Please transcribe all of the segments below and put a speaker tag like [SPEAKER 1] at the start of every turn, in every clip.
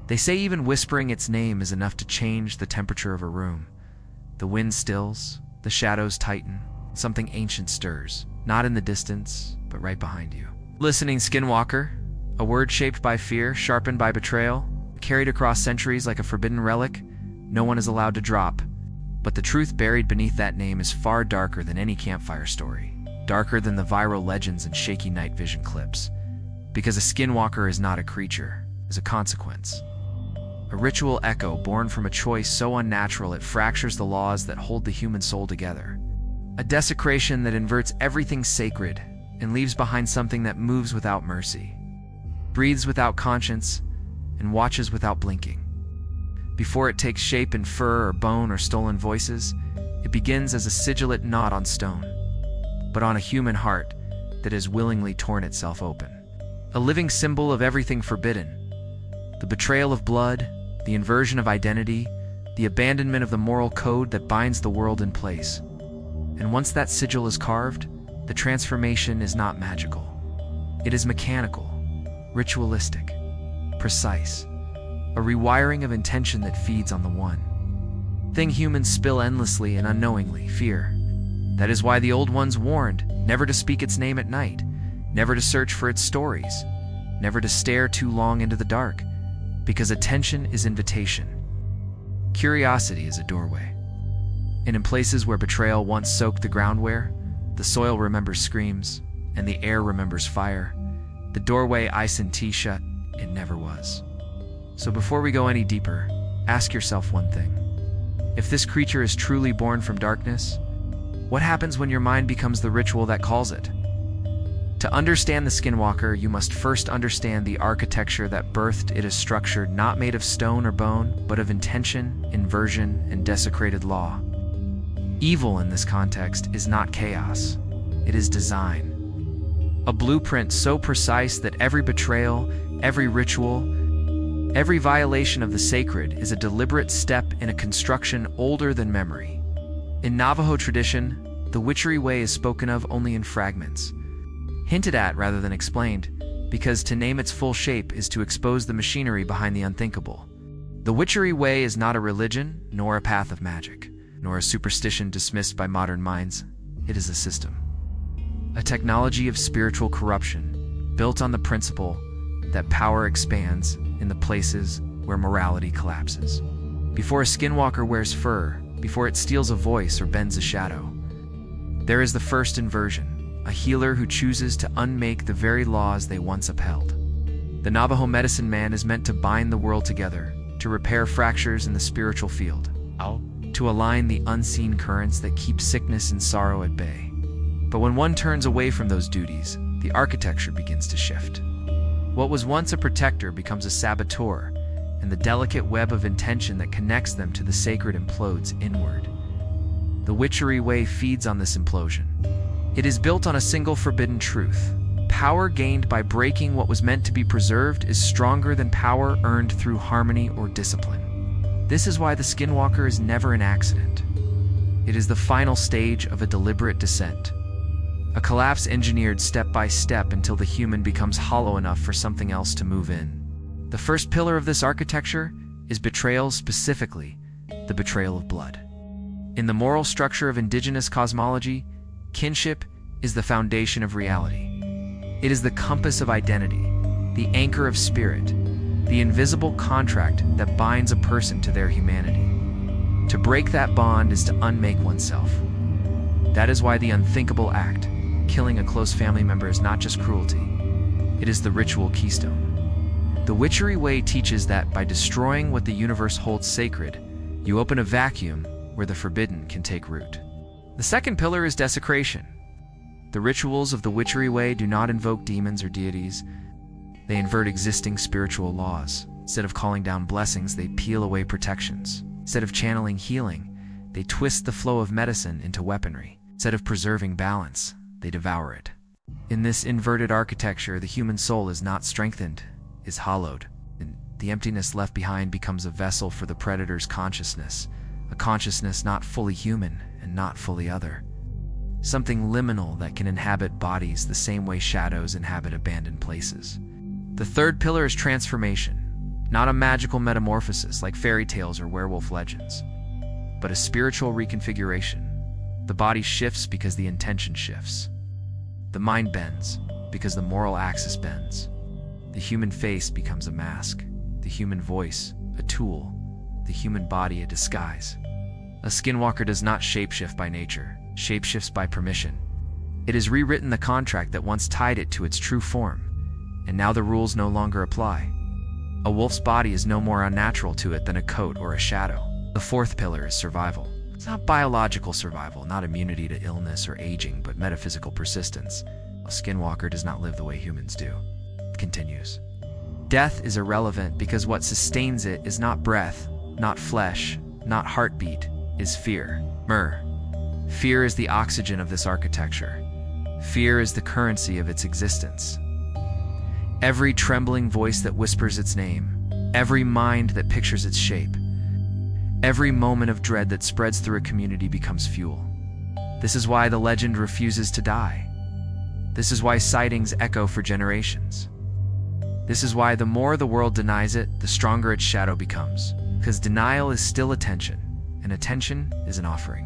[SPEAKER 1] They say even whispering its name is enough to change the temperature of a room. The wind stills, the shadows tighten, something ancient stirs, not in the distance, but right behind you. Listening, Skinwalker, a word shaped by fear, sharpened by betrayal, carried across centuries like a forbidden relic, no one is allowed to drop. But the truth buried beneath that name is far darker than any campfire story, darker than the viral legends and shaky night vision clips. Because a Skinwalker is not a creature, is a consequence. A ritual echo born from a choice so unnatural it fractures the laws that hold the human soul together. A desecration that inverts everything sacred and leaves behind something that moves without mercy, breathes without conscience, and watches without blinking. Before it takes shape in fur or bone or stolen voices, it begins as a sigillate knot on stone, but on a human heart that has willingly torn itself open. A living symbol of everything forbidden, the betrayal of blood, the inversion of identity, the abandonment of the moral code that binds the world in place. And once that sigil is carved, the transformation is not magical. It is mechanical, ritualistic, precise, a rewiring of intention that feeds on the one thing humans spill endlessly and unknowingly: fear. That is why the old ones warned never to speak its name at night, never to search for its stories, never to stare too long into the dark, because attention is invitation. Curiosity is a doorway. And in places where betrayal once soaked the groundware, the soil remembers screams, and the air remembers fire. The doorway ice and tea shut, it never was. So before we go any deeper, ask yourself one thing. If this creature is truly born from darkness, what happens when your mind becomes the ritual that calls it? To understand the Skinwalker, you must first understand the architecture that birthed it as structure not made of stone or bone, but of intention, inversion, and desecrated law. Evil in this context is not chaos, it is design. A blueprint so precise that every betrayal, every ritual, every violation of the sacred is a deliberate step in a construction older than memory. In Navajo tradition, the witchery way is spoken of only in fragments, hinted at rather than explained, because to name its full shape is to expose the machinery behind the unthinkable. The witchery way is not a religion, nor a path of magic, nor a superstition dismissed by modern minds. It is a system, a technology of spiritual corruption, built on the principle that power expands in the places where morality collapses. Before a Skinwalker wears fur, before it steals a voice or bends a shadow, there is the first inversion, a healer who chooses to unmake the very laws they once upheld. The Navajo medicine man is meant to bind the world together, to repair fractures in the spiritual field, to align the unseen currents that keep sickness and sorrow at bay. But when one turns away from those duties, the architecture begins to shift. What was once a protector becomes a saboteur, and the delicate web of intention that connects them to the sacred implodes inward. The witchery way feeds on this implosion. It is built on a single forbidden truth. Power gained by breaking what was meant to be preserved is stronger than power earned through harmony or discipline. This is why the Skinwalker is never an accident. It is the final stage of a deliberate descent. A collapse engineered step by step until the human becomes hollow enough for something else to move in. The first pillar of this architecture is betrayal, specifically the betrayal of blood. In the moral structure of indigenous cosmology, kinship is the foundation of reality. It is the compass of identity, the anchor of spirit, the invisible contract that binds a person to their humanity. To break that bond is to unmake oneself. That is why the unthinkable act, killing a close family member, is not just cruelty. It is the ritual keystone. The witchery way teaches that by destroying what the universe holds sacred, you open a vacuum where the forbidden can take root. The second pillar is desecration. The rituals of the witchery way do not invoke demons or deities. They invert existing spiritual laws. Instead of calling down blessings, they peel away protections. Instead of channeling healing, they twist the flow of medicine into weaponry. Instead of preserving balance, they devour it. In this inverted architecture, the human soul is not strengthened, is hollowed. And the emptiness left behind becomes a vessel for the predator's consciousness, a consciousness not fully human and not fully other. Something liminal that can inhabit bodies the same way shadows inhabit abandoned places. The third pillar is transformation. Not a magical metamorphosis like fairy tales or werewolf legends, but a spiritual reconfiguration. The body shifts because the intention shifts. The mind bends because the moral axis bends. The human face becomes a mask, the human voice a tool, the human body a disguise. A skinwalker does not shapeshift by nature, shapeshifts by permission. It has rewritten the contract that once tied it to its true form, and now the rules no longer apply. A wolf's body is no more unnatural to it than a coat or a shadow. The fourth pillar is survival. It's not biological survival, not immunity to illness or aging, but metaphysical persistence. A skinwalker does not live the way humans do. It continues. Death is irrelevant because what sustains it is not breath, not flesh, not heartbeat, is fear. Fear is the oxygen of this architecture. Fear is the currency of its existence. Every trembling voice that whispers its name, every mind that pictures its shape, every moment of dread that spreads through a community becomes fuel. This is why the legend refuses to die. This is why sightings echo for generations. This is why the more the world denies it, the stronger its shadow becomes. Because denial is still attention, and attention is an offering.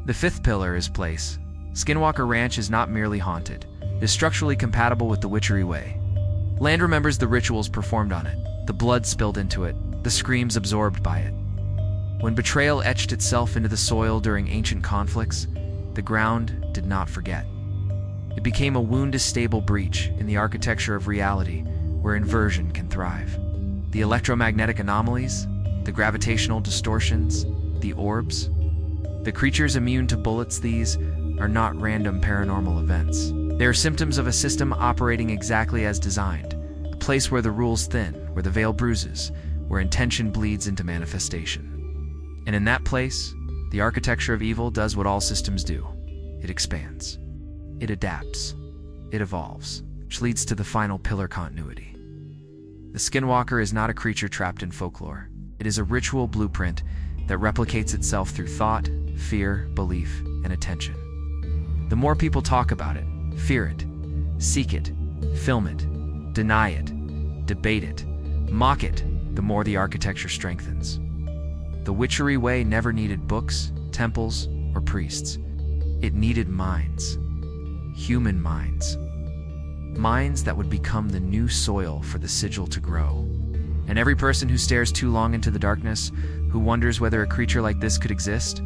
[SPEAKER 1] The fifth pillar is place. Skinwalker Ranch is not merely haunted. It is structurally compatible with the witchery way. Land remembers the rituals performed on it, the blood spilled into it, the screams absorbed by it. When betrayal etched itself into the soil during ancient conflicts, the ground did not forget. It became a wound-stable breach in the architecture of reality where inversion can thrive. The electromagnetic anomalies, the gravitational distortions, the orbs, the creatures immune to bullets, these are not random paranormal events. They are symptoms of a system operating exactly as designed, a place where the rules thin, where the veil bruises, where intention bleeds into manifestation. And in that place, the architecture of evil does what all systems do. It expands. It adapts. It evolves, which leads to the final pillar: continuity. The skinwalker is not a creature trapped in folklore. It is a ritual blueprint that replicates itself through thought, fear, belief, and attention. The more people talk about it, fear it, seek it, film it, deny it, debate it, mock it, the more the architecture strengthens. The witchery way never needed books, temples, or priests. It needed minds. Human minds. Minds that would become the new soil for the sigil to grow. And every person who stares too long into the darkness, who wonders whether a creature like this could exist,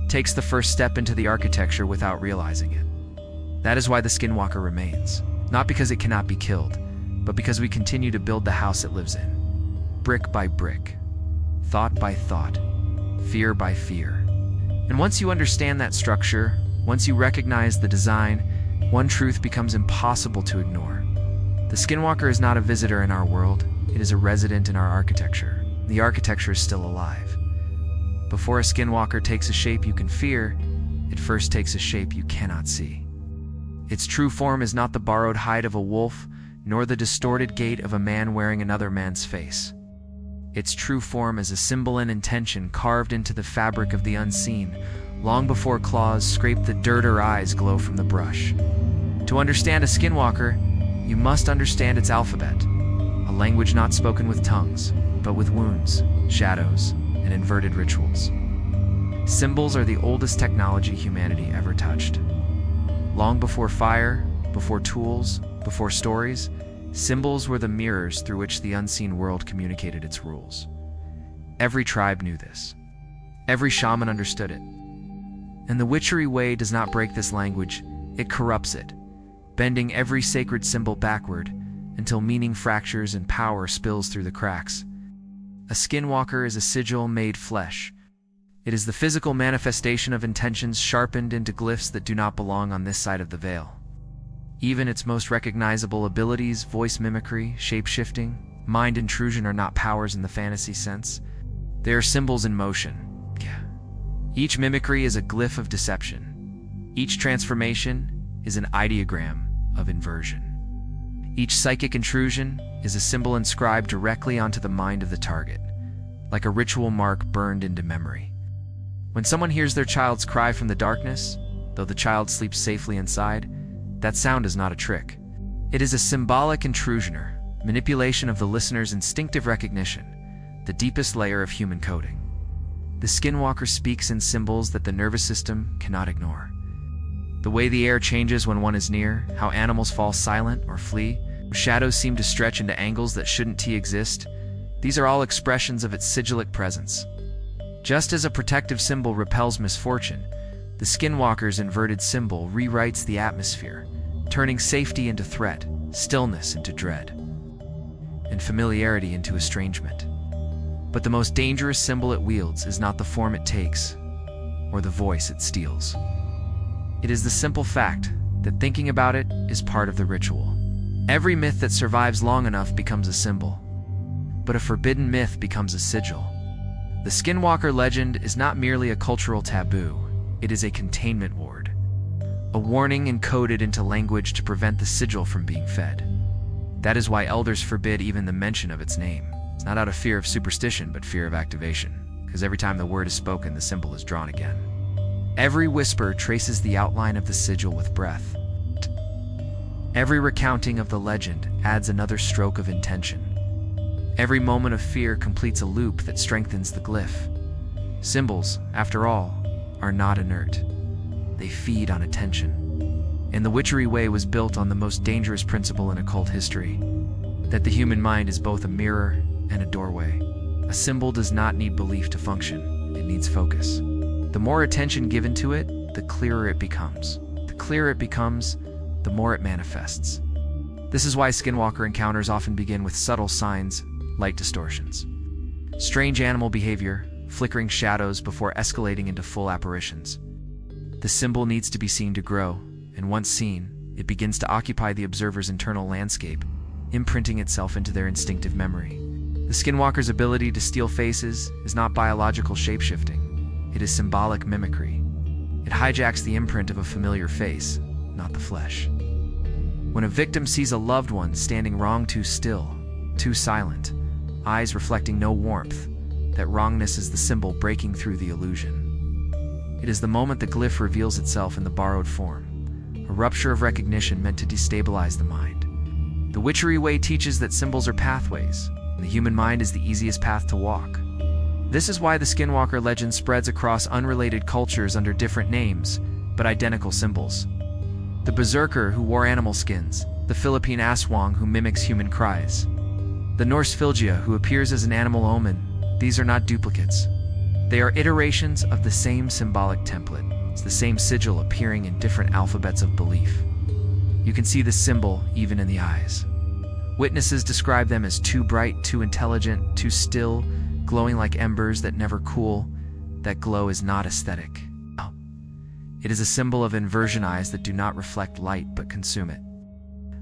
[SPEAKER 1] takes the first step into the architecture without realizing it. That is why the skinwalker remains. Not because it cannot be killed, but because we continue to build the house it lives in. Brick by brick. Thought by thought. Fear by fear. And once you understand that structure, once you recognize the design, one truth becomes impossible to ignore. The skinwalker is not a visitor in our world, it is a resident in our architecture. The architecture is still alive. Before a skinwalker takes a shape you can fear, it first takes a shape you cannot see. Its true form is not the borrowed hide of a wolf, nor the distorted gait of a man wearing another man's face. Its true form is a symbol and intention carved into the fabric of the unseen, long before claws scrape the dirt or eyes glow from the brush. To understand a skinwalker, you must understand its alphabet, a language not spoken with tongues, but with wounds, shadows, and inverted rituals. Symbols are the oldest technology humanity ever touched. Long before fire, before tools, before stories, symbols were the mirrors through which the unseen world communicated its rules. Every tribe knew this. Every shaman understood it. And the witchery way does not break this language, it corrupts it, bending every sacred symbol backward until meaning fractures and power spills through the cracks. A skinwalker is a sigil made flesh. It is the physical manifestation of intentions sharpened into glyphs that do not belong on this side of the veil. Even its most recognizable abilities, voice mimicry, shape-shifting, mind intrusion, are not powers in the fantasy sense. They are symbols in motion. Each mimicry is a glyph of deception. Each transformation is an ideogram of inversion. Each psychic intrusion is a symbol inscribed directly onto the mind of the target, like a ritual mark burned into memory. When someone hears their child's cry from the darkness, though the child sleeps safely inside, that sound is not a trick. It is a symbolic intrusioner, manipulation of the listener's instinctive recognition, the deepest layer of human coding. The Skinwalker speaks in symbols that the nervous system cannot ignore. The way the air changes when one is near, how animals fall silent or flee, shadows seem to stretch into angles that shouldn't exist, these are all expressions of its sigillic presence. Just as a protective symbol repels misfortune, the Skinwalker's inverted symbol rewrites the atmosphere, turning safety into threat, stillness into dread, and familiarity into estrangement. But the most dangerous symbol it wields is not the form it takes, or the voice it steals. It is the simple fact that thinking about it is part of the ritual. Every myth that survives long enough becomes a symbol, but a forbidden myth becomes a sigil. The Skinwalker legend is not merely a cultural taboo, it is a containment ward, a warning encoded into language to prevent the sigil from being fed. That is why elders forbid even the mention of its name. It's not out of fear of superstition, but fear of activation, because every time the word is spoken, the symbol is drawn again. Every whisper traces the outline of the sigil with breath. Every recounting of the legend adds another stroke of intention. Every moment of fear completes a loop that strengthens the glyph. Symbols, after all, are not inert. They feed on attention. And the witchery way was built on the most dangerous principle in occult history, that the human mind is both a mirror and a doorway. A symbol does not need belief to function, it needs focus. The more attention given to it, the clearer it becomes. The clearer it becomes, the more it manifests. This is why Skinwalker encounters often begin with subtle signs, light distortions, strange animal behavior, flickering shadows before escalating into full apparitions. The symbol needs to be seen to grow, and once seen, it begins to occupy the observer's internal landscape, imprinting itself into their instinctive memory. The Skinwalker's ability to steal faces is not biological shapeshifting, it is symbolic mimicry. It hijacks the imprint of a familiar face, not the flesh. When a victim sees a loved one standing wrong too still, too silent, eyes reflecting no warmth, that wrongness is the symbol breaking through the illusion. It is the moment the glyph reveals itself in the borrowed form, a rupture of recognition meant to destabilize the mind. The witchery way teaches that symbols are pathways, and the human mind is the easiest path to walk. This is why the Skinwalker legend spreads across unrelated cultures under different names, but identical symbols. The berserker who wore animal skins, the Philippine aswang who mimics human cries, the Norse Filgia who appears as an animal omen, these are not duplicates. They are iterations of the same symbolic template. It's the same sigil appearing in different alphabets of belief. You can see the symbol even in the eyes. Witnesses describe them as too bright, too intelligent, too still, glowing like embers that never cool. That glow is not aesthetic. It is a symbol of inversion eyes that do not reflect light but consume it.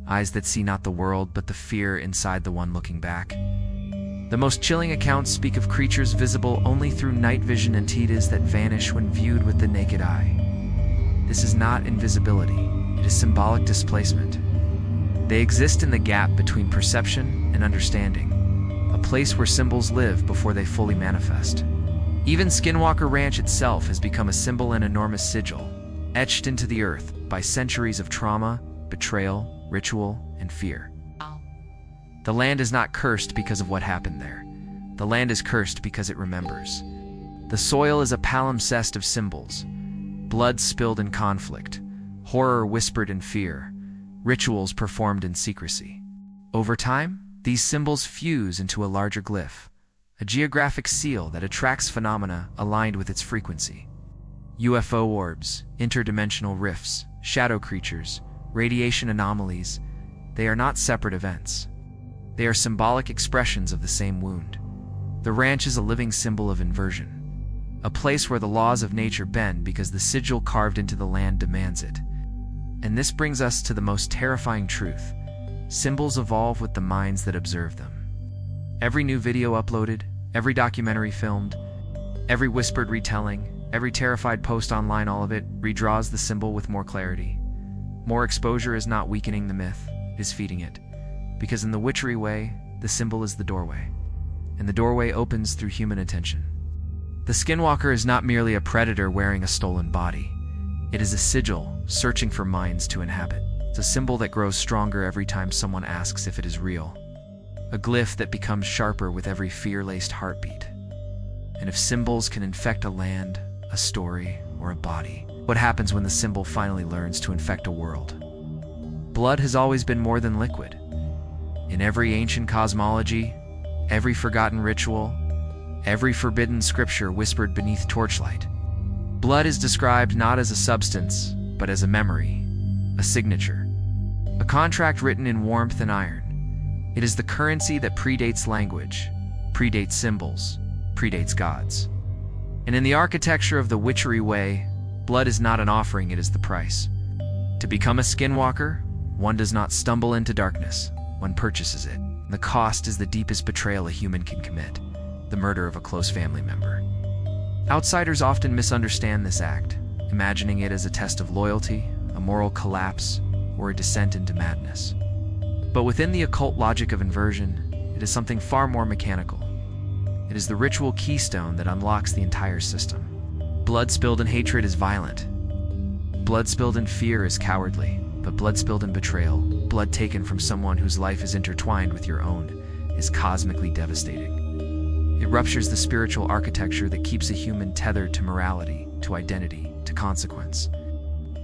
[SPEAKER 1] Eyes that see not the world but the fear inside the one looking back. The most chilling accounts speak of creatures visible only through night vision entities that vanish when viewed with the naked eye. This is not invisibility, it is symbolic displacement. They exist in the gap between perception and understanding, a place where symbols live before they fully manifest. Even Skinwalker Ranch itself has become a symbol and enormous sigil, etched into the earth by centuries of trauma, betrayal, ritual, and fear. The land is not cursed because of what happened there. The land is cursed because it remembers. The soil is a palimpsest of symbols, blood spilled in conflict, horror whispered in fear, rituals performed in secrecy. Over time, these symbols fuse into a larger glyph, a geographic seal that attracts phenomena aligned with its frequency. UFO orbs, interdimensional rifts, shadow creatures, radiation anomalies, they are not separate events. They are symbolic expressions of the same wound. The ranch is a living symbol of inversion, a place where the laws of nature bend because the sigil carved into the land demands it. And this brings us to the most terrifying truth. Symbols evolve with the minds that observe them. Every new video uploaded, every documentary filmed, every whispered retelling, every terrified post online, all of it redraws the symbol with more clarity. More exposure is not weakening the myth, it is feeding it. Because in the witchery way, the symbol is the doorway, and the doorway opens through human attention. The Skinwalker is not merely a predator wearing a stolen body. It is a sigil searching for minds to inhabit. It's a symbol that grows stronger every time someone asks if it is real. a glyph that becomes sharper with every fear-laced heartbeat. And if symbols can infect a land, a story, or a body, what happens when the symbol finally learns to infect a world? Blood has always been more than liquid. In every ancient cosmology, every forgotten ritual, every forbidden scripture whispered beneath torchlight, blood is described not as a substance, but as a memory, a signature, a contract written in warmth and iron. It is the currency that predates language, predates symbols, predates gods. And in the architecture of the witchery way, blood is not an offering, it is the price. To become a skinwalker, one does not stumble into darkness, one purchases it. The cost is the deepest betrayal a human can commit, the murder of a close family member. Outsiders often misunderstand this act, imagining it as a test of loyalty, a moral collapse, or a descent into madness. But within the occult logic of inversion, it is something far more mechanical. It is the ritual keystone that unlocks the entire system. Blood spilled in hatred is violent. Blood spilled in fear is cowardly. But blood spilled in betrayal, blood taken from someone whose life is intertwined with your own, is cosmically devastating. It ruptures the spiritual architecture that keeps a human tethered to morality, to identity, to consequence.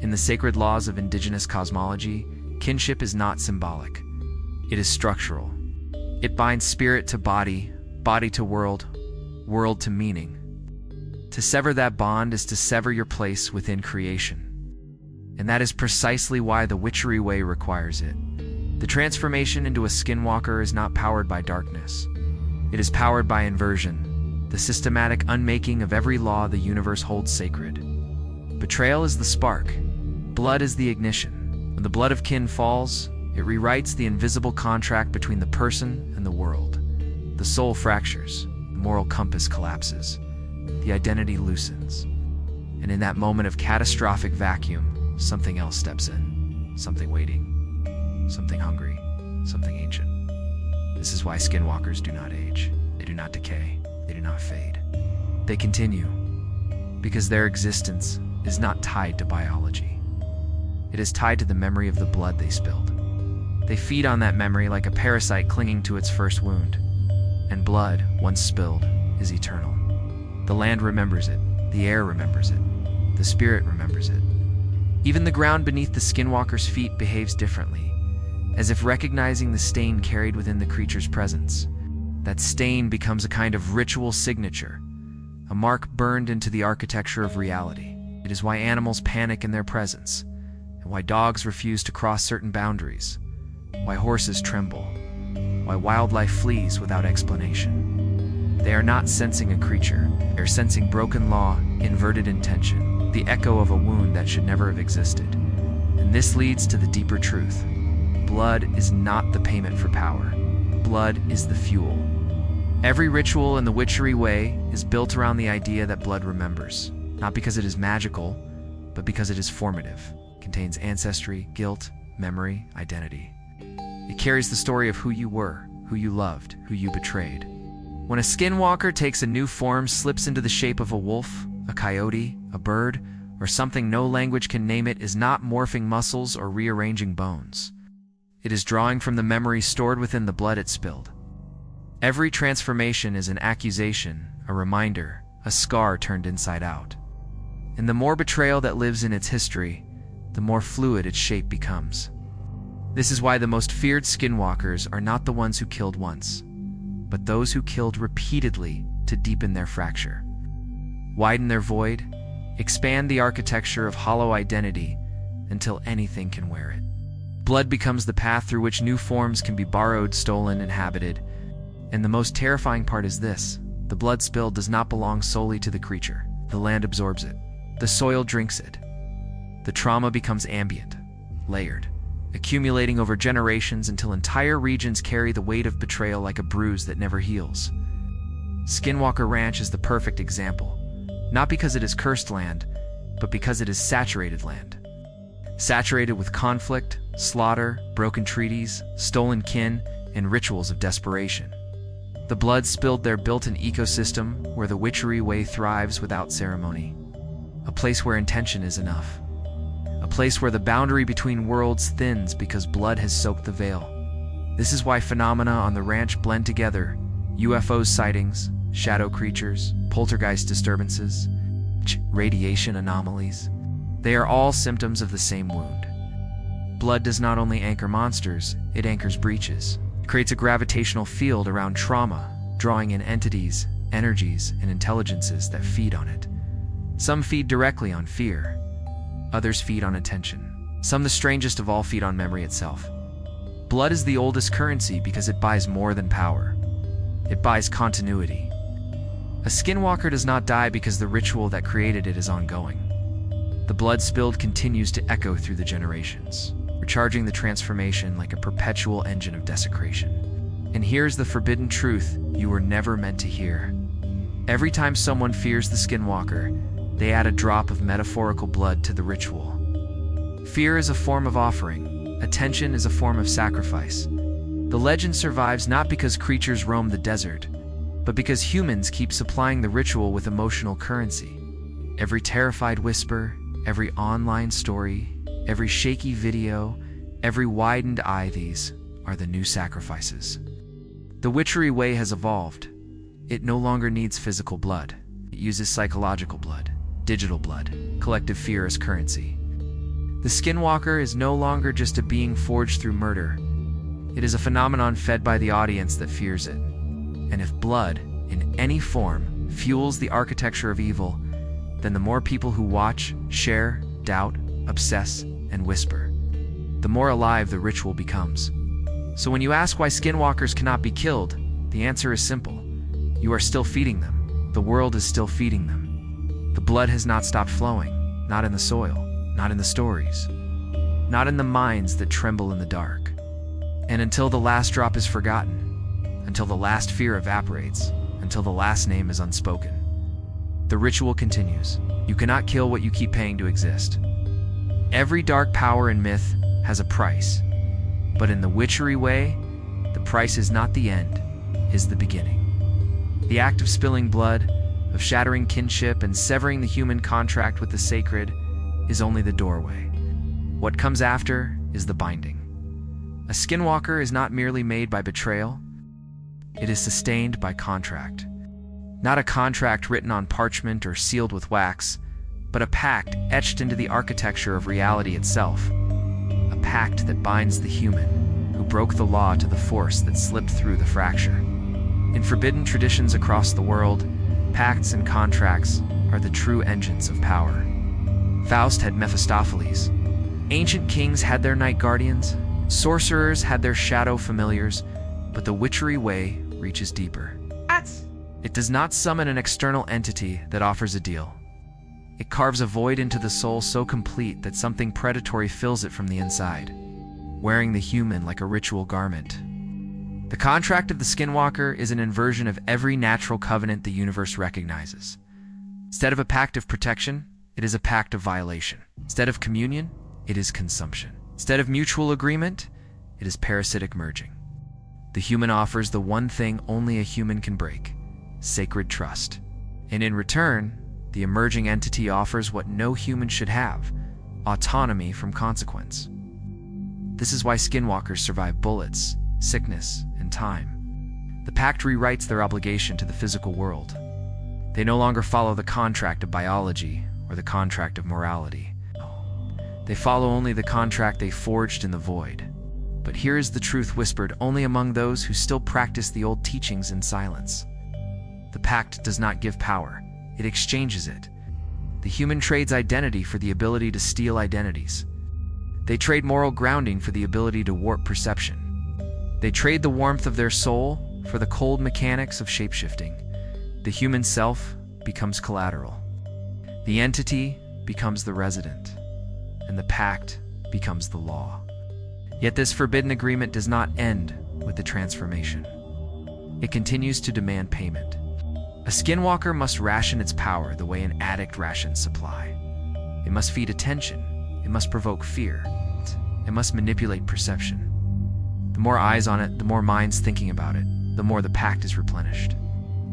[SPEAKER 1] In the sacred laws of indigenous cosmology, kinship is not symbolic. It is structural. It binds spirit to body, body to world, world to meaning. To sever that bond is to sever your place within creation. And that is precisely why the witchery way requires it. The transformation into a skinwalker is not powered by darkness. It is powered by inversion, the systematic unmaking of every law the universe holds sacred. Betrayal is the spark. Blood is the ignition. When the blood of kin falls, it rewrites the invisible contract between the person and the world. The soul fractures, the moral compass collapses, the identity loosens. And in that moment of catastrophic vacuum, something else steps in, something waiting, something hungry, something ancient. This is why skinwalkers do not age, they do not decay, they do not fade. They continue, because their existence is not tied to biology. It is tied to the memory of the blood they spilled. They feed on that memory like a parasite clinging to its first wound. And blood, once spilled, is eternal. The land remembers it, the air remembers it, the spirit remembers it. Even the ground beneath the skinwalker's feet behaves differently, as if recognizing the stain carried within the creature's presence. That stain becomes a kind of ritual signature, a mark burned into the architecture of reality. It is why animals panic in their presence, and why dogs refuse to cross certain boundaries, why horses tremble, why wildlife flees without explanation. They are not sensing a creature, they are sensing broken law, inverted intention, the echo of a wound that should never have existed. And this leads to the deeper truth. Blood is not the payment for power. Blood is the fuel. Every ritual in the witchery way is built around the idea that blood remembers, not because it is magical, but because it is formative. It contains ancestry, guilt, memory, identity. It carries the story of who you were, who you loved, who you betrayed. When a skinwalker takes a new form, slips into the shape of a wolf, a coyote, a bird, or something no language can name, it is not morphing muscles or rearranging bones. It is drawing from the memory stored within the blood it spilled. Every transformation is an accusation, a reminder, a scar turned inside out. And the more betrayal that lives in its history, the more fluid its shape becomes. This is why the most feared skinwalkers are not the ones who killed once, but those who killed repeatedly to deepen their fracture, widen their void, expand the architecture of hollow identity until anything can wear it. Blood becomes the path through which new forms can be borrowed, stolen, inhabited. And the most terrifying part is this: the blood spilled does not belong solely to the creature. The land absorbs it. The soil drinks it. The trauma becomes ambient, layered, accumulating over generations until entire regions carry the weight of betrayal like a bruise that never heals. Skinwalker Ranch is the perfect example, not because it is cursed land, but because it is saturated land. Saturated with conflict, slaughter, broken treaties, stolen kin, and rituals of desperation. The blood spilled there built an ecosystem where the witchery way thrives without ceremony. A place where intention is enough. A place where the boundary between worlds thins because blood has soaked the veil. This is why phenomena on the ranch blend together: UFO sightings, shadow creatures, poltergeist disturbances, radiation anomalies. They are all symptoms of the same wound. Blood does not only anchor monsters, it anchors breaches. It creates a gravitational field around trauma, drawing in entities, energies, and intelligences that feed on it. Some feed directly on fear. Others feed on attention. Some, the strangest of all, feed on memory itself. Blood is the oldest currency because it buys more than power. It buys continuity. A skinwalker does not die because the ritual that created it is ongoing. The blood spilled continues to echo through the generations, recharging the transformation like a perpetual engine of desecration. And here's the forbidden truth you were never meant to hear. Every time someone fears the skinwalker, they add a drop of metaphorical blood to the ritual. Fear is a form of offering. Attention is a form of sacrifice. The legend survives not because creatures roam the desert, but because humans keep supplying the ritual with emotional currency. Every terrified whisper, every online story, every shaky video, every widened eye, these are the new sacrifices. The witchery way has evolved. It no longer needs physical blood. It uses psychological blood, digital blood, collective fear as currency. The skinwalker is no longer just a being forged through murder. It is a phenomenon fed by the audience that fears it. And if blood, in any form, fuels the architecture of evil, then the more people who watch, share, doubt, obsess, and whisper, the more alive the ritual becomes. So when you ask why skinwalkers cannot be killed, the answer is simple. You are still feeding them. The world is still feeding them. The blood has not stopped flowing, not in the soil, not in the stories, not in the minds that tremble in the dark. And until the last drop is forgotten, until the last fear evaporates, until the last name is unspoken, the ritual continues. You cannot kill what you keep paying to exist. Every dark power and myth has a price, but in the witchery way, the price is not the end, is the beginning. The act of spilling blood, of shattering kinship and severing the human contract with the sacred, is only the doorway. What comes after is the binding. A skinwalker is not merely made by betrayal, it is sustained by contract. Not a contract written on parchment or sealed with wax, but a pact etched into the architecture of reality itself. A pact that binds the human, who broke the law, to the force that slipped through the fracture. In forbidden traditions across the world, pacts and contracts are the true engines of power. Faust had Mephistopheles. Ancient kings had their night guardians. Sorcerers had their shadow familiars, but the witchery way reaches deeper. It does not summon an external entity that offers a deal. It carves a void into the soul so complete that something predatory fills it from the inside, wearing the human like a ritual garment. The contract of the skinwalker is an inversion of every natural covenant the universe recognizes. Instead of a pact of protection, it is a pact of violation. Instead of communion, it is consumption. Instead of mutual agreement, it is parasitic merging. The human offers the one thing only a human can break: sacred trust. And in return, the emerging entity offers what no human should have: autonomy from consequence. This is why skinwalkers survive bullets, sickness, and time. The pact rewrites their obligation to the physical world. They no longer follow the contract of biology or the contract of morality. They follow only the contract they forged in the void. But here is the truth whispered only among those who still practice the old teachings in silence. The pact does not give power, it exchanges it. The human trades identity for the ability to steal identities. They trade moral grounding for the ability to warp perception. They trade the warmth of their soul for the cold mechanics of shapeshifting. The human self becomes collateral. The entity becomes the resident, and the pact becomes the law. Yet this forbidden agreement does not end with the transformation. It continues to demand payment. A skinwalker must ration its power the way an addict rations supply. It must feed attention. It must provoke fear. It must manipulate perception. The more eyes on it, the more minds thinking about it, the more the pact is replenished.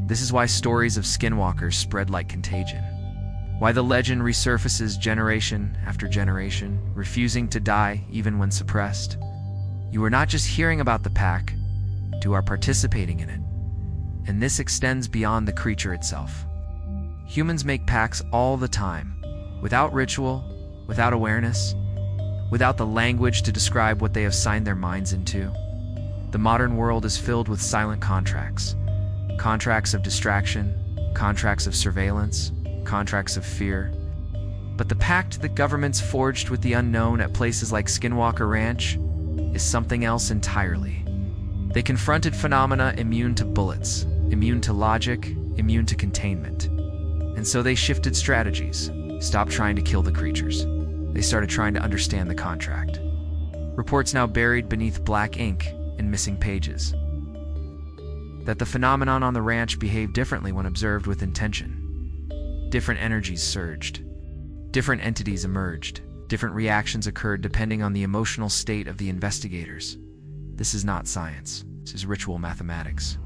[SPEAKER 1] This is why stories of skinwalkers spread like contagion. Why the legend resurfaces generation after generation, refusing to die even when suppressed. You are not just hearing about the pack, you are participating in it. And this extends beyond the creature itself. Humans make pacts all the time, without ritual, without awareness, without the language to describe what they have signed their minds into. The modern world is filled with silent contracts. Contracts of distraction, contracts of surveillance, contracts of fear. But the pact that governments forged with the unknown at places like Skinwalker Ranch is something else entirely. They confronted phenomena immune to bullets, immune to logic, immune to containment. And so they shifted strategies, stopped trying to kill the creatures. They started trying to understand the contract. Reports now buried beneath black ink and missing pages. That the phenomenon on the ranch behaved differently when observed with intention. Different energies surged. Different entities emerged. Different reactions occurred depending on the emotional state of the investigators. This is not science. This is ritual mathematics.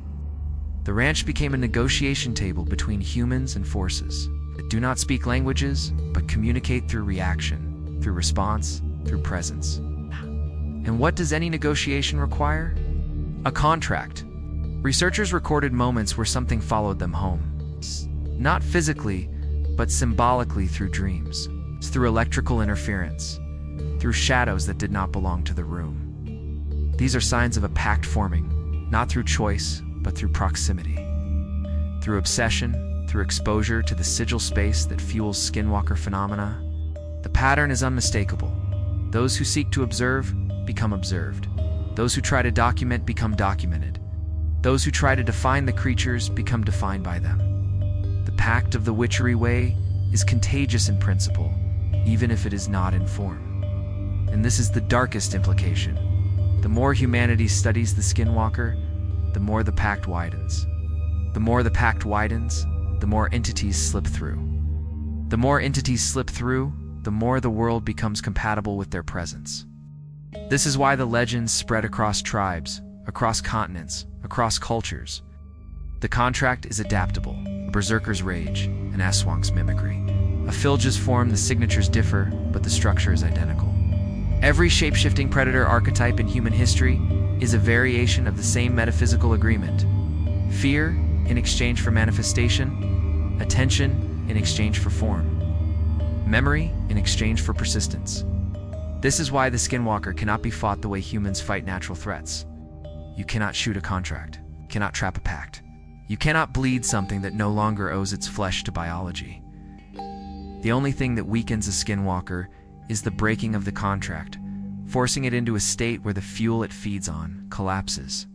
[SPEAKER 1] The ranch became a negotiation table between humans and forces that do not speak languages, but communicate through reaction, through response, through presence. And what does any negotiation require? A contract. Researchers recorded moments where something followed them home. Not physically, but symbolically through dreams, through electrical interference, through shadows that did not belong to the room. These are signs of a pact forming, not through choice, but through proximity. Through obsession, through exposure to the sigil space that fuels Skinwalker phenomena. The pattern is unmistakable. Those who seek to observe become observed. Those who try to document become documented. Those who try to define the creatures become defined by them. The pact of the witchery way is contagious in principle, even if it is not in form. And this is the darkest implication. The more humanity studies the Skinwalker, the more the pact widens. The more the pact widens, the more entities slip through. The more entities slip through, the more the world becomes compatible with their presence. This is why the legends spread across tribes, across continents, across cultures. The contract is adaptable, a berserker's rage, an Aswang's mimicry. A Filge's form, the signatures differ, but the structure is identical. Every shape-shifting predator archetype in human history is a variation of the same metaphysical agreement. Fear in exchange for manifestation, attention in exchange for form, memory in exchange for persistence. This is why the Skinwalker cannot be fought the way humans fight natural threats. You cannot shoot a contract, cannot trap a pact. You cannot bleed something that no longer owes its flesh to biology. The only thing that weakens a Skinwalker is the breaking of the contract, forcing it into a state where the fuel it feeds on collapses.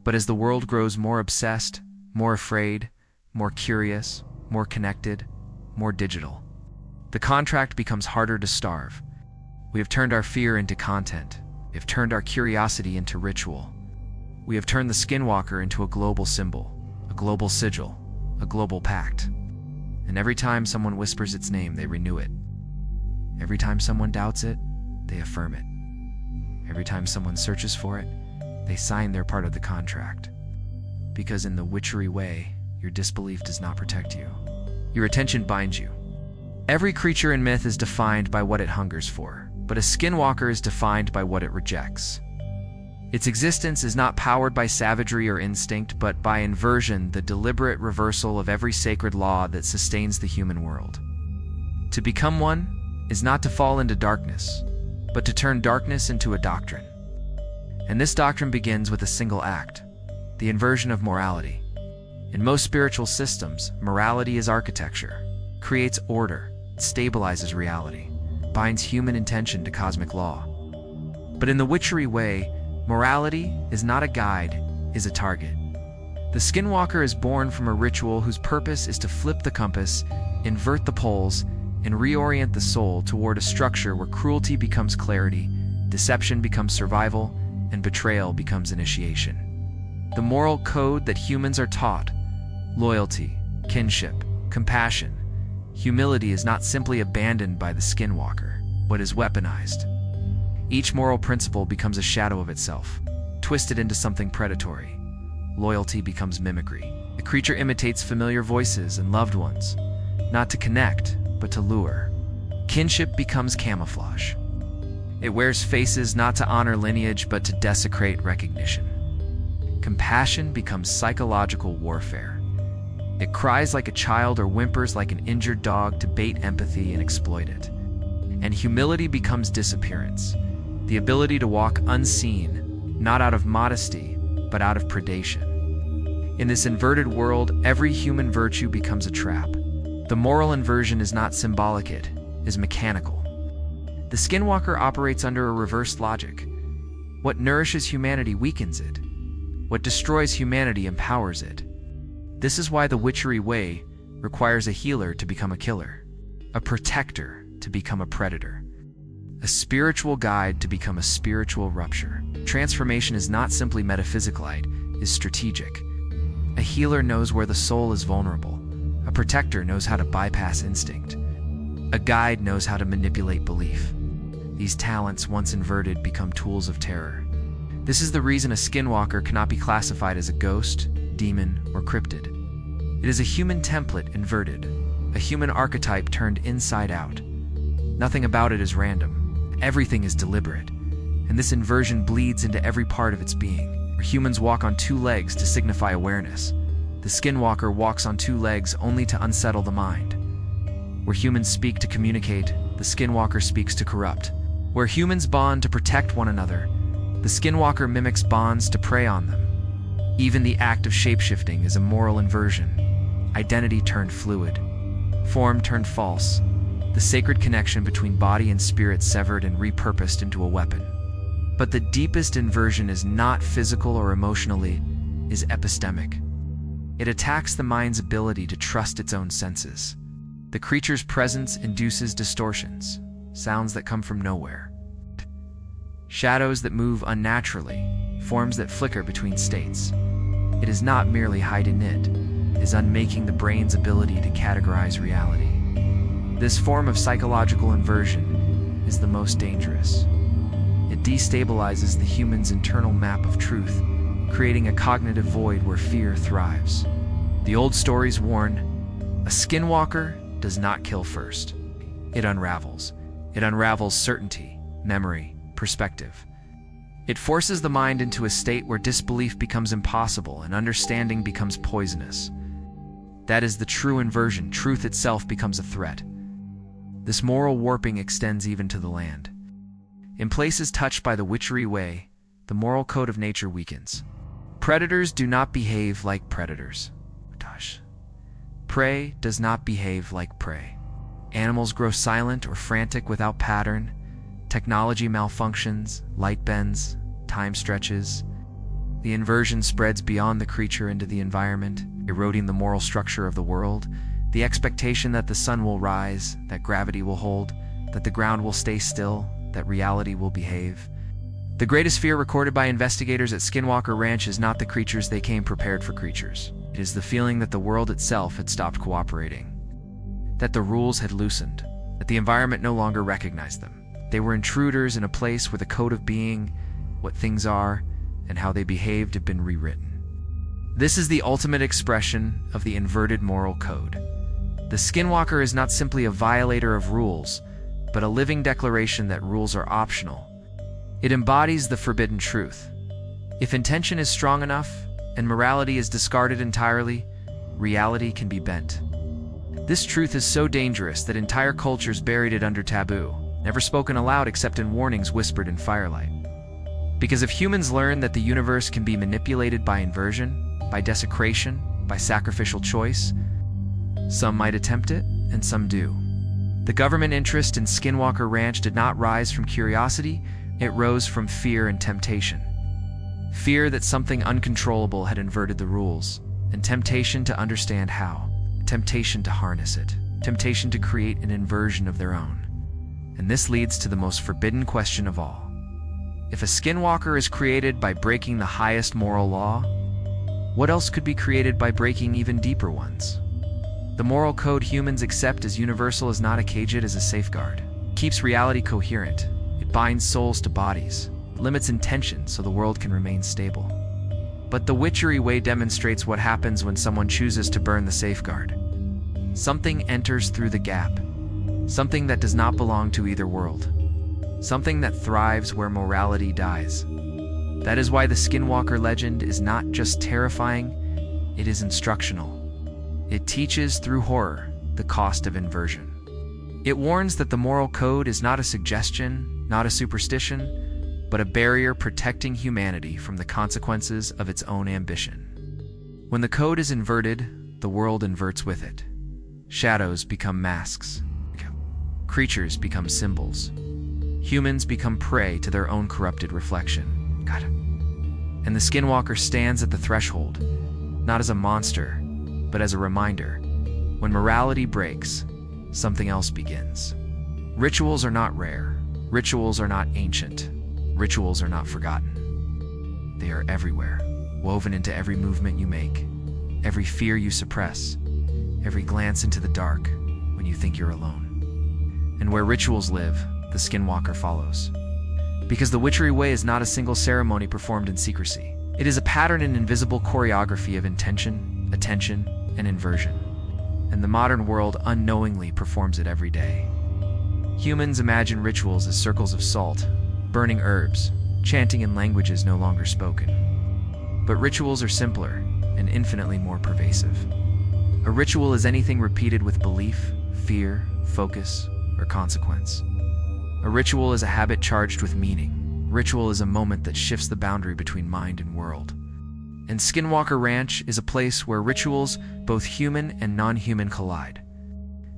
[SPEAKER 1] But as the world grows more obsessed, more afraid, more curious, more connected, more digital, the contract becomes harder to starve. We have turned our fear into content. We have turned our curiosity into ritual. We have turned the Skinwalker into a global symbol, a global sigil, a global pact. And every time someone whispers its name, they renew it. Every time someone doubts it, they affirm it. Every time someone searches for it, they sign their part of the contract. Because in the witchery way, your disbelief does not protect you. Your attention binds you. Every creature in myth is defined by what it hungers for, but a Skinwalker is defined by what it rejects. Its existence is not powered by savagery or instinct, but by inversion, the deliberate reversal of every sacred law that sustains the human world. To become one is not to fall into darkness, but to turn darkness into a doctrine. And this doctrine begins with a single act, the inversion of morality. In most spiritual systems, morality is architecture, creates order, stabilizes reality, binds human intention to cosmic law. But in the witchery way, morality is not a guide, is a target. The Skinwalker is born from a ritual whose purpose is to flip the compass, invert the poles, and reorient the soul toward a structure where cruelty becomes clarity, deception becomes survival, and betrayal becomes initiation. The moral code that humans are taught, loyalty, kinship, compassion, humility is not simply abandoned by the Skinwalker, but is weaponized. Each moral principle becomes a shadow of itself, twisted into something predatory. Loyalty becomes mimicry. The creature imitates familiar voices and loved ones, not to connect, but to lure. Kinship becomes camouflage. It wears faces not to honor lineage, but to desecrate recognition. Compassion becomes psychological warfare. It cries like a child or whimpers like an injured dog to bait empathy and exploit it. And humility becomes disappearance, the ability to walk unseen, not out of modesty, but out of predation. In this inverted world, every human virtue becomes a trap. The moral inversion is not symbolic, it is mechanical. The Skinwalker operates under a reversed logic. What nourishes humanity weakens it. What destroys humanity empowers it. This is why the witchery way requires a healer to become a killer, a protector to become a predator, a spiritual guide to become a spiritual rupture. Transformation is not simply metaphysical, it is strategic. A healer knows where the soul is vulnerable. A protector knows how to bypass instinct. A guide knows how to manipulate belief. These talents, once inverted, become tools of terror. This is the reason a Skinwalker cannot be classified as a ghost, demon, or cryptid. It is a human template inverted, a human archetype turned inside out. Nothing about it is random. Everything is deliberate. And this inversion bleeds into every part of its being. Where humans walk on two legs to signify awareness, the Skinwalker walks on two legs only to unsettle the mind. Where humans speak to communicate, the Skinwalker speaks to corrupt. Where humans bond to protect one another, the Skinwalker mimics bonds to prey on them. Even the act of shapeshifting is a moral inversion. Identity turned fluid. Form turned false. The sacred connection between body and spirit severed and repurposed into a weapon. But the deepest inversion is not physical or emotionally, is epistemic. It attacks the mind's ability to trust its own senses. The creature's presence induces distortions, sounds that come from nowhere. Shadows that move unnaturally, forms that flicker between states. It is not merely hiding it is unmaking the brain's ability to categorize reality. This form of psychological inversion is the most dangerous. It destabilizes the human's internal map of truth, creating a cognitive void where fear thrives. The old stories warn, a Skinwalker does not kill first. It unravels. It unravels certainty, memory, perspective. It forces the mind into a state where disbelief becomes impossible and understanding becomes poisonous. That is the true inversion. Truth itself becomes a threat. This moral warping extends even to the land. In places touched by the witchery way, the moral code of nature weakens. Predators do not behave like predators. Prey does not behave like prey. Animals grow silent or frantic without pattern. Technology malfunctions, light bends, time stretches. The inversion spreads beyond the creature into the environment, eroding the moral structure of the world. The expectation that the sun will rise, that gravity will hold, that the ground will stay still, that reality will behave. The greatest fear recorded by investigators at Skinwalker Ranch is not the creatures they came prepared for creatures. It is the feeling that the world itself had stopped cooperating, that the rules had loosened, that the environment no longer recognized them. They were intruders in a place where the code of being, what things are, and how they behaved had been rewritten. This is the ultimate expression of the inverted moral code. The Skinwalker is not simply a violator of rules, but a living declaration that rules are optional. It embodies the forbidden truth. If intention is strong enough, and morality is discarded entirely, reality can be bent. This truth is so dangerous that entire cultures buried it under taboo, never spoken aloud except in warnings whispered in firelight. Because if humans learn that the universe can be manipulated by inversion, by desecration, by sacrificial choice, some might attempt it, and some do. The government interest in Skinwalker Ranch did not rise from curiosity, it rose from fear and temptation. Fear that something uncontrollable had inverted the rules, and temptation to understand how, temptation to harness it, temptation to create an inversion of their own. And this leads to the most forbidden question of all. If a Skinwalker is created by breaking the highest moral law, what else could be created by breaking even deeper ones? The moral code humans accept as universal is not a cage, it is a safeguard. It keeps reality coherent. It binds souls to bodies. It limits intention so the world can remain stable. But the witchery way demonstrates what happens when someone chooses to burn the safeguard. Something enters through the gap. Something that does not belong to either world. something that thrives where morality dies. That is why the Skinwalker legend is not just terrifying, it is instructional. It teaches through horror the cost of inversion. It warns that the moral code is not a suggestion, not a superstition, but a barrier protecting humanity from the consequences of its own ambition. When the code is inverted, the world inverts with it. Shadows become masks. Creatures become symbols. Humans become prey to their own corrupted reflection. And the Skinwalker stands at the threshold, not as a monster, but as a reminder. When morality breaks, something else begins. Rituals are not rare. Rituals are not ancient. Rituals are not forgotten. They are everywhere, woven into every movement you make, every fear you suppress, every glance into the dark when you think you're alone. And where rituals live, the Skinwalker follows. Because the Witchery Way is not a single ceremony performed in secrecy. It is a pattern and invisible choreography of intention, attention, and inversion. And the modern world unknowingly performs it every day. Humans imagine rituals as circles of salt, burning herbs, chanting in languages no longer spoken. But rituals are simpler and infinitely more pervasive. A ritual is anything repeated with belief, fear, focus, or consequence. A ritual is a habit charged with meaning. Ritual is a moment that shifts the boundary between mind and world. And Skinwalker Ranch is a place where rituals, both human and non-human, collide.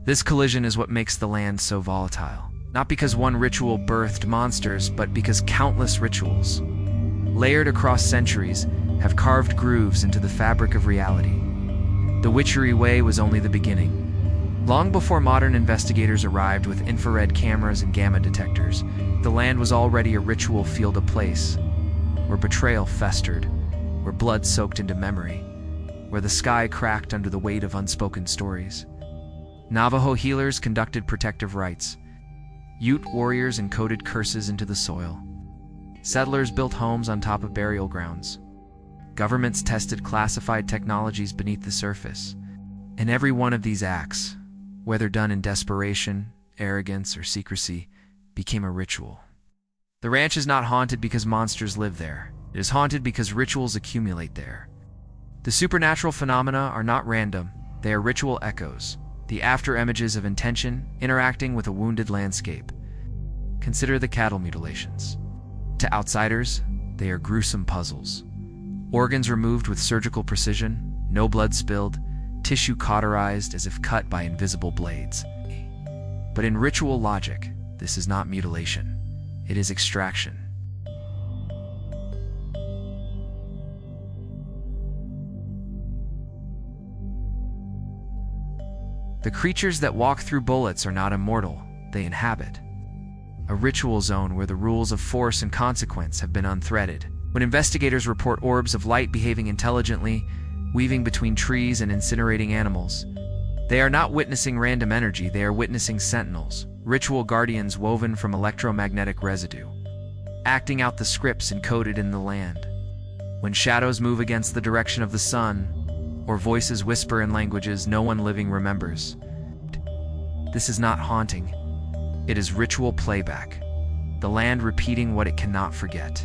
[SPEAKER 1] This collision is what makes the land so volatile. Not because one ritual birthed monsters, but because countless rituals, layered across centuries, have carved grooves into the fabric of reality. The Witchery Way was only the beginning. Long before modern investigators arrived with infrared cameras and gamma detectors, the land was already a ritual field, a place where betrayal festered, where blood soaked into memory, where the sky cracked under the weight of unspoken stories. Navajo healers conducted protective rites. Ute warriors encoded curses into the soil. Settlers built homes on top of burial grounds. Governments tested classified technologies beneath the surface. And every one of these acts, whether done in desperation, arrogance, or secrecy, became a ritual. The ranch is not haunted because monsters live there. It is haunted because rituals accumulate there. The supernatural phenomena are not random. They are ritual echoes, the after-images of intention interacting with a wounded landscape. Consider the cattle mutilations. To outsiders, they are gruesome puzzles. Organs removed with surgical precision, no blood spilled, tissue cauterized as if cut by invisible blades. But in ritual logic, this is not mutilation. It is extraction. The creatures that walk through bullets are not immortal, they inhabit a ritual zone where the rules of force and consequence have been unthreaded. When investigators report orbs of light behaving intelligently, weaving between trees and incinerating animals, they are not witnessing random energy, they are witnessing sentinels, ritual guardians woven from electromagnetic residue, acting out the scripts encoded in the land. When shadows move against the direction of the sun, or voices whisper in languages no one living remembers, this is not haunting, it is ritual playback, the land repeating what it cannot forget.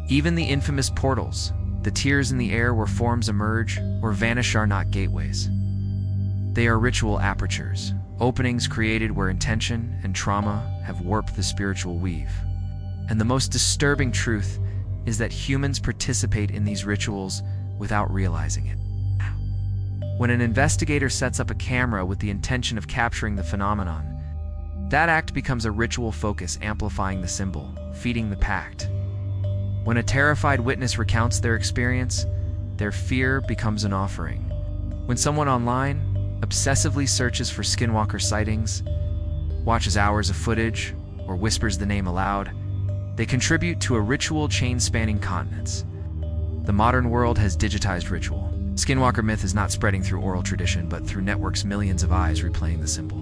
[SPEAKER 1] Even the infamous portals, the tiers in the air where forms emerge or vanish, are not gateways. They are ritual apertures, openings created where intention and trauma have warped the spiritual weave. And the most disturbing truth is that humans participate in these rituals without realizing it. When an investigator sets up a camera with the intention of capturing the phenomenon, that act becomes a ritual focus, amplifying the symbol, feeding the pact. When a terrified witness recounts their experience, their fear becomes an offering. When someone online obsessively searches for Skinwalker sightings, watches hours of footage, or whispers the name aloud, they contribute to a ritual chain spanning continents. The modern world has digitized ritual. Skinwalker myth is not spreading through oral tradition, but through networks, millions of eyes replaying the symbol.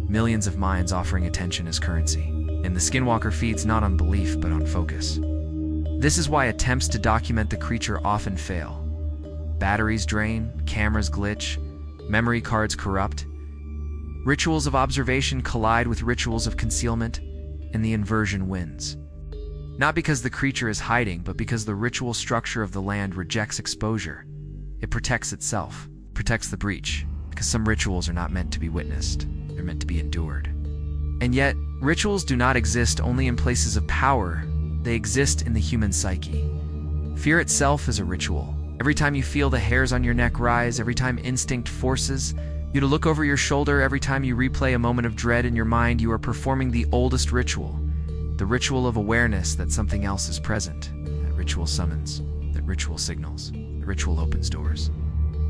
[SPEAKER 1] Millions of minds offering attention as currency. And the Skinwalker feeds not on belief, but on focus. This is why attempts to document the creature often fail. Batteries drain, cameras glitch, memory cards corrupt. Rituals of observation collide with rituals of concealment, and the inversion wins. Not because the creature is hiding, but because the ritual structure of the land rejects exposure. It protects itself, protects the breach, because some rituals are not meant to be witnessed, they're meant to be endured. And yet, rituals do not exist only in places of power, they exist in the human psyche. Fear itself is a ritual. Every time you feel the hairs on your neck rise, every time instinct forces you to look over your shoulder, every time you replay a moment of dread in your mind, you are performing the oldest ritual, the ritual of awareness that something else is present. That ritual summons, that ritual signals, that ritual opens doors.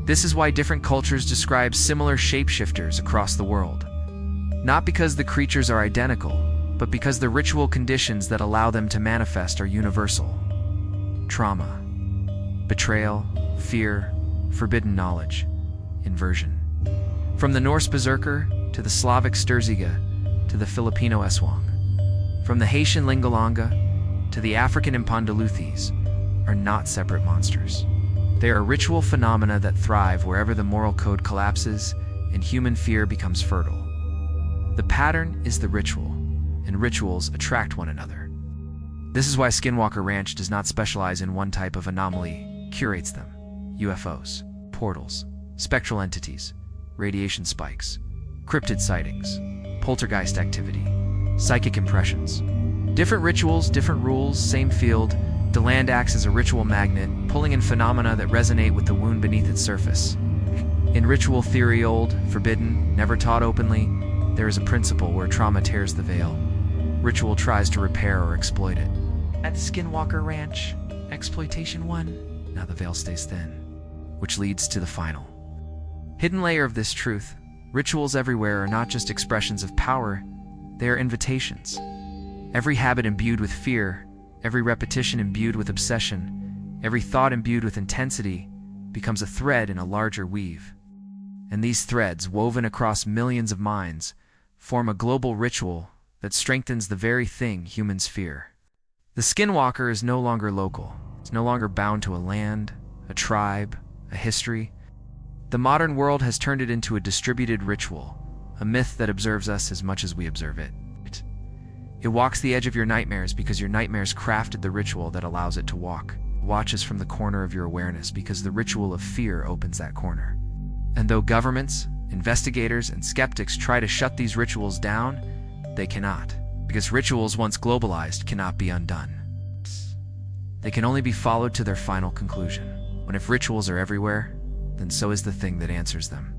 [SPEAKER 1] This is why different cultures describe similar shapeshifters across the world. Not because the creatures are identical, but because the ritual conditions that allow them to manifest are universal. Trauma, betrayal, fear, forbidden knowledge, inversion. From the Norse berserker to the Slavic Sturziga to the Filipino Eswang, from the Haitian Lingalonga to the African Impondaluthes, are not separate monsters. They are ritual phenomena that thrive wherever the moral code collapses and human fear becomes fertile. The pattern is the ritual, and rituals attract one another. This is why Skinwalker Ranch does not specialize in one type of anomaly, curates them. UFOs, portals, spectral entities, radiation spikes, cryptid sightings, poltergeist activity, psychic impressions. Different rituals, different rules, same field. The land acts as a ritual magnet, pulling in phenomena that resonate with the wound beneath its surface. In ritual theory, old, forbidden, never taught openly, there is a principle where trauma tears the veil. Ritual tries to repair or exploit it. At Skinwalker Ranch, exploitation 1, now the veil stays thin, which leads to the final hidden layer of this truth. Rituals everywhere are not just expressions of power, they are invitations. Every habit imbued with fear, every repetition imbued with obsession, every thought imbued with intensity becomes a thread in a larger weave. And these threads, woven across millions of minds, form a global ritual that strengthens the very thing humans fear. The Skinwalker is no longer local. It's no longer bound to a land, a tribe, a history. The modern world has turned it into a distributed ritual, a myth that observes us as much as we observe it. It walks the edge of your nightmares because your nightmares crafted the ritual that allows it to walk. It watches from the corner of your awareness because the ritual of fear opens that corner. And though governments, investigators, and skeptics try to shut these rituals down, they cannot, because rituals once globalized cannot be undone. They can only be followed to their final conclusion. When if rituals are everywhere, then so is the thing that answers them.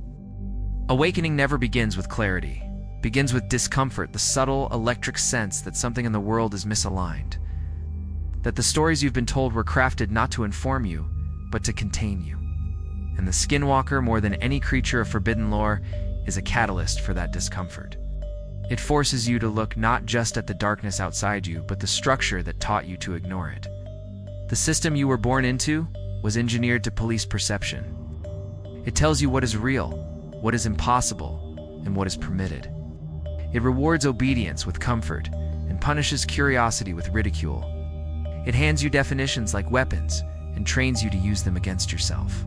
[SPEAKER 1] Awakening never begins with clarity. It begins with discomfort, the subtle electric sense that something in the world is misaligned. That the stories you've been told were crafted not to inform you, but to contain you. And the Skinwalker, more than any creature of forbidden lore, is a catalyst for that discomfort. It forces you to look not just at the darkness outside you, but the structure that taught you to ignore it. The system you were born into was engineered to police perception. It tells you what is real, what is impossible, and what is permitted. It rewards obedience with comfort and punishes curiosity with ridicule. It hands you definitions like weapons and trains you to use them against yourself.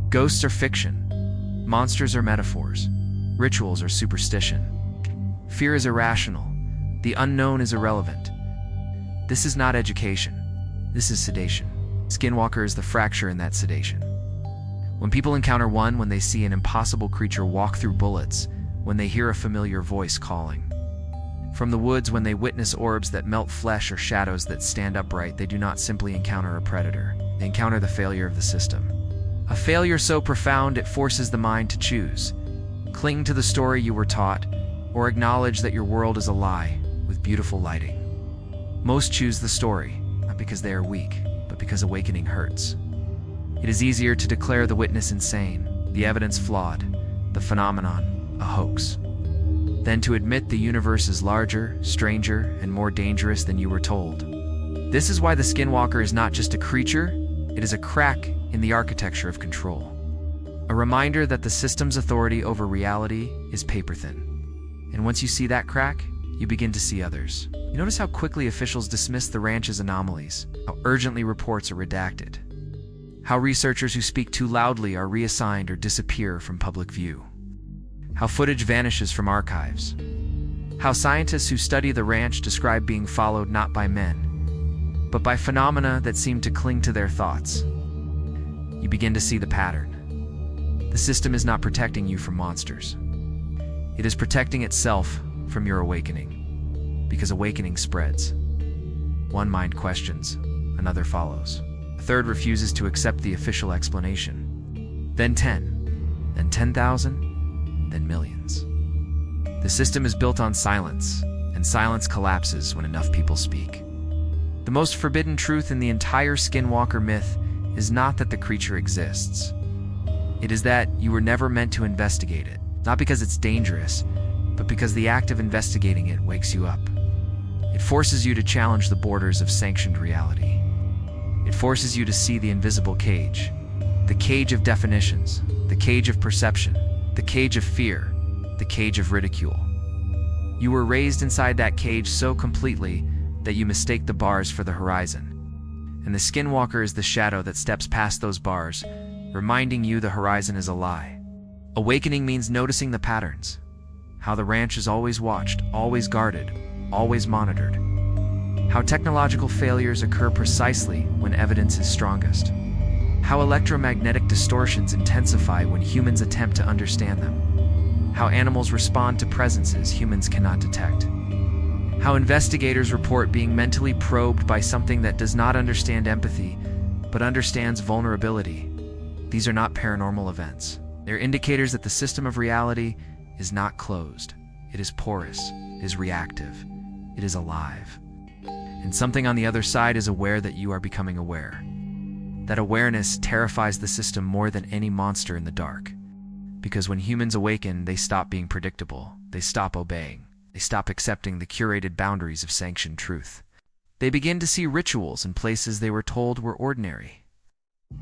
[SPEAKER 1] Ghosts are fiction. Monsters are metaphors. Rituals are superstition. Fear is irrational. The unknown is irrelevant. This is not education. This is sedation. Skinwalker is the fracture in that sedation. When people encounter one, when they see an impossible creature walk through bullets, when they hear a familiar voice calling. From the woods, when they witness orbs that melt flesh or shadows that stand upright, they do not simply encounter a predator. They encounter the failure of the system. A failure so profound it forces the mind to choose. Cling to the story you were taught, or acknowledge that your world is a lie with beautiful lighting. Most choose the story, not because they are weak, but because awakening hurts. It is easier to declare the witness insane, the evidence flawed, the phenomenon a hoax, than to admit the universe is larger, stranger, and more dangerous than you were told. This is why the Skinwalker is not just a creature, it is a crack in the architecture of control. A reminder that the system's authority over reality is paper-thin. And once you see that crack, you begin to see others. You notice how quickly officials dismiss the ranch's anomalies, how urgently reports are redacted, how researchers who speak too loudly are reassigned or disappear from public view, how footage vanishes from archives. How scientists who study the ranch describe being followed not by men, but by phenomena that seem to cling to their thoughts. You begin to see the pattern. The system is not protecting you from monsters. It is protecting itself from your awakening, because awakening spreads. One mind questions, another follows. A third refuses to accept the official explanation. Then 10, then 10,000, then millions. The system is built on silence, and silence collapses when enough people speak. The most forbidden truth in the entire Skinwalker myth is not that the creature exists. It is that you were never meant to investigate it, not because it's dangerous, but because the act of investigating it wakes you up. It forces you to challenge the borders of sanctioned reality. It forces you to see the invisible cage, the cage of definitions, the cage of perception, the cage of fear, the cage of ridicule. You were raised inside that cage so completely that you mistake the bars for the horizon. And the Skinwalker is the shadow that steps past those bars, reminding you the horizon is a lie. Awakening means noticing the patterns, how the ranch is always watched, always guarded, always monitored. How technological failures occur precisely when evidence is strongest. How electromagnetic distortions intensify when humans attempt to understand them. How animals respond to presences humans cannot detect. How investigators report being mentally probed by something that does not understand empathy, but understands vulnerability. These are not paranormal events. They're indicators that the system of reality is not closed. It is porous, it is reactive, it is alive. And something on the other side is aware that you are becoming aware. That awareness terrifies the system more than any monster in the dark. Because when humans awaken, they stop being predictable. They stop obeying. They stop accepting the curated boundaries of sanctioned truth. They begin to see rituals in places they were told were ordinary.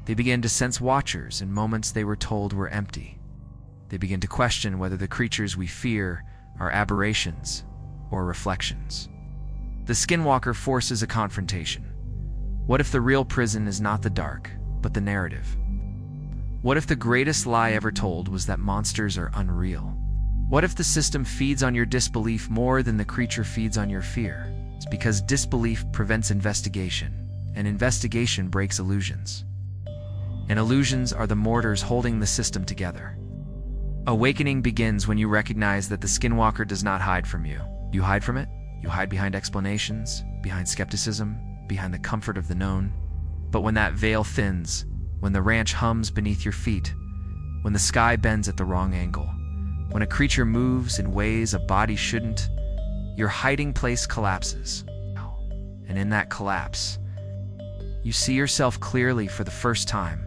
[SPEAKER 1] They begin to sense watchers in moments they were told were empty. They begin to question whether the creatures we fear are aberrations or reflections. The Skinwalker forces a confrontation. What if the real prison is not the dark, but the narrative? What if the greatest lie ever told was that monsters are unreal? What if the system feeds on your disbelief more than the creature feeds on your fear? It's because disbelief prevents investigation, and investigation breaks illusions. And illusions are the mortars holding the system together. Awakening begins when you recognize that the Skinwalker does not hide from you. You hide from it. You hide behind explanations, behind skepticism, behind the comfort of the known. But when that veil thins, when the ranch hums beneath your feet, when the sky bends at the wrong angle, when a creature moves in ways a body shouldn't, your hiding place collapses. And in that collapse, you see yourself clearly for the first time,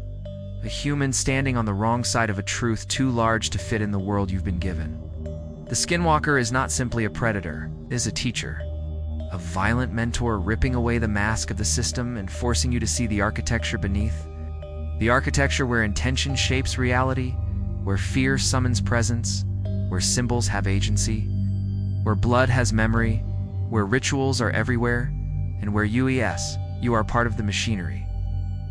[SPEAKER 1] a human standing on the wrong side of a truth too large to fit in the world you've been given. The Skinwalker is not simply a predator, it is a teacher, a violent mentor ripping away the mask of the system and forcing you to see the architecture beneath. The architecture where intention shapes reality, where fear summons presence, where symbols have agency, where blood has memory, where rituals are everywhere, and where you are part of the machinery.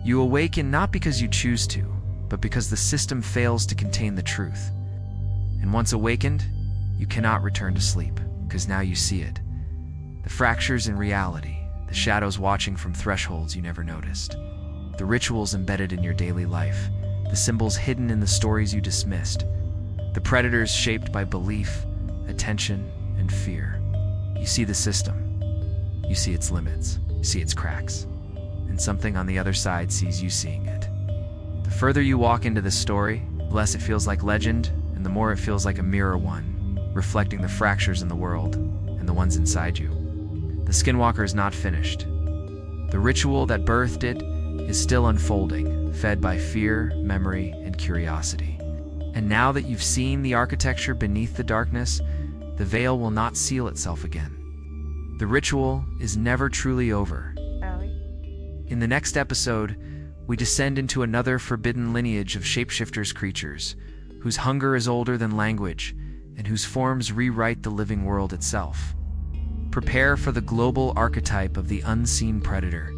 [SPEAKER 1] You awaken not because you choose to, but because the system fails to contain the truth. And once awakened, you cannot return to sleep, because now you see it. The fractures in reality, the shadows watching from thresholds you never noticed. The rituals embedded in your daily life, the symbols hidden in the stories you dismissed, the predators shaped by belief, attention, and fear. You see the system. You see its limits. You see its cracks. And something on the other side sees you seeing it. The further you walk into the story, the less it feels like legend, and the more it feels like a mirror one, reflecting the fractures in the world and the ones inside you. The Skinwalker is not finished. The ritual that birthed it is still unfolding, fed by fear, memory, and curiosity. And now that you've seen the architecture beneath the darkness, the veil will not seal itself again. The ritual is never truly over. In the next episode, we descend into another forbidden lineage of shapeshifters creatures, whose hunger is older than language, and whose forms rewrite the living world itself. Prepare for the global archetype of the unseen predator,